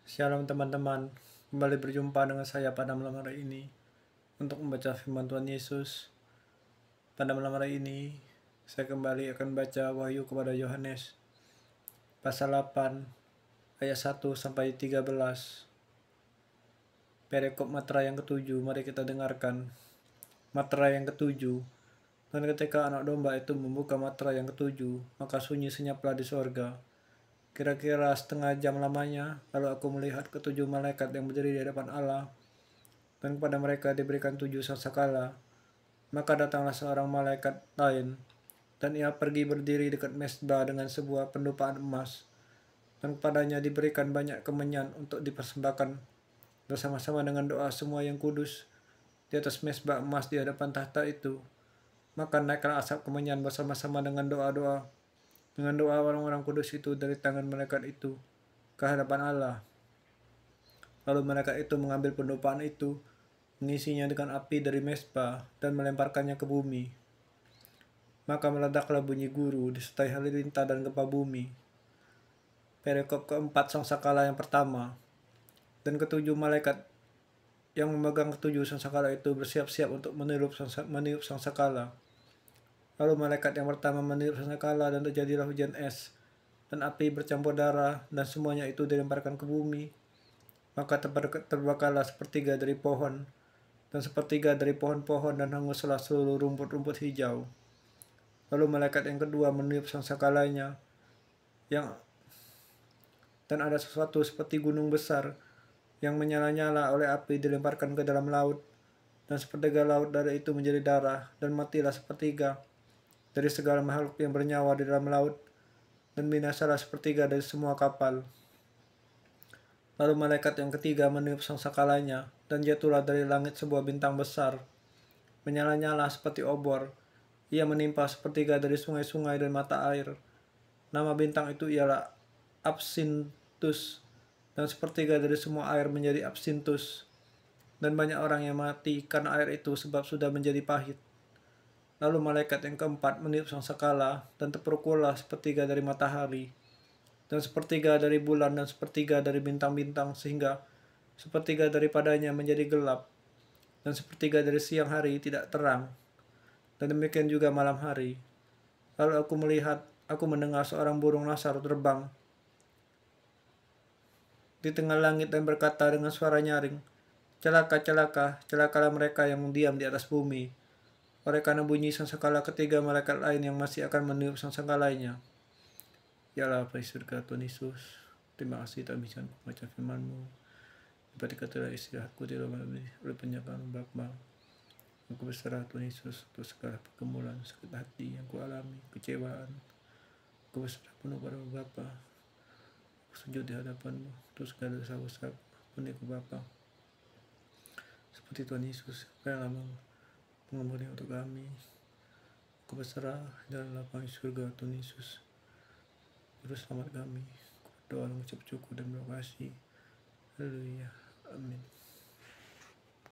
Shalom teman-teman, kembali berjumpa dengan saya pada malam hari ini untuk membaca firman Tuhan Yesus. Pada malam hari ini, saya kembali akan baca Wahyu kepada Yohanes pasal 8 ayat 1 sampai 13. Perikop Matra yang ketujuh, mari kita dengarkan. Matra yang ketujuh. Dan ketika anak domba itu membuka matra yang ketujuh, maka sunyi senyaplah di sorga. Kira-kira setengah jam lamanya, lalu aku melihat ketujuh malaikat yang berdiri di hadapan Allah, dan kepada mereka diberikan 7 sangkakala. Maka datanglah seorang malaikat lain, dan ia pergi berdiri dekat mezbah dengan sebuah pendupaan emas, dan kepadanya diberikan banyak kemenyan untuk dipersembahkan bersama-sama dengan doa semua yang kudus di atas mezbah emas di hadapan tahta itu. Maka naiklah asap kemenyan bersama-sama dengan doa orang-orang kudus itu dari tangan malaikat itu ke hadapan Allah. Lalu malaikat itu mengambil pendupaan itu, mengisinya dengan api dari mezbah dan melemparkannya ke bumi. Maka meledaklah bunyi guru disertai halilintar dan gempa bumi. Perikop keempat sangkakala yang pertama. Dan ketujuh malaikat yang memegang ketujuh sangkakala itu bersiap-siap untuk meniup sangkakala. Lalu malaikat yang pertama meniup sangkakala, dan terjadilah hujan es dan api bercampur darah, dan semuanya itu dilemparkan ke bumi. Maka terbakarlah sepertiga dari pohon dan sepertiga dari pohon-pohon, dan hanguslah seluruh rumput-rumput hijau. Lalu malaikat yang kedua meniup sangsakalanya, dan ada sesuatu seperti gunung besar yang menyala-nyala oleh api dilemparkan ke dalam laut, dan sepertiga laut dari itu menjadi darah, dan matilah sepertiga dari segala makhluk yang bernyawa di dalam laut, dan binasalah sepertiga dari semua kapal. Lalu malaikat yang ketiga meniup sangsakalanya, dan jatuhlah dari langit sebuah bintang besar, menyala-nyala seperti obor. Ia menimpa sepertiga dari sungai-sungai dan mata air. Nama bintang itu ialah Absinthus, dan sepertiga dari semua air menjadi absinthus. Dan banyak orang yang mati karena air itu, sebab sudah menjadi pahit. Lalu malaikat yang keempat meniup sangkakala, dan terpukullah sepertiga dari matahari, dan sepertiga dari bulan, dan sepertiga dari bintang-bintang, sehingga sepertiga daripadanya menjadi gelap, dan sepertiga dari siang hari tidak terang, dan demikian juga malam hari. Lalu aku mendengar seorang burung nasar terbang di tengah langit dan berkata dengan suara nyaring, "Celaka, celaka, celakalah mereka yang diam di atas bumi, oleh karena bunyi sangkakala ketiga malaikat lain yang masih akan meniup sangsakalanya." Ya Allah, praise surga Tuhan Yesus. Terima kasih tak bisa membaca firman-Mu. Dapat dikatakan istirahatku di dalam oleh penyertaan Bapa. Aku berserah Tuhan Yesus untuk segala pergumulan, sakit hati yang kualami, kecewaan. Aku berserah penuh pada Bapa. Aku sujud di hadapan-Mu untuk segala dosa-dosa. Ampuni aku Bapa. Seperti Tuhan Yesus yang lama mengampuni untuk kami. Aku berserah dalam lapang surga Tuhan Yesus. Juru selamat kami. Aku berdoa mengucap syukur dan terima kasih. Haleluya. Amin.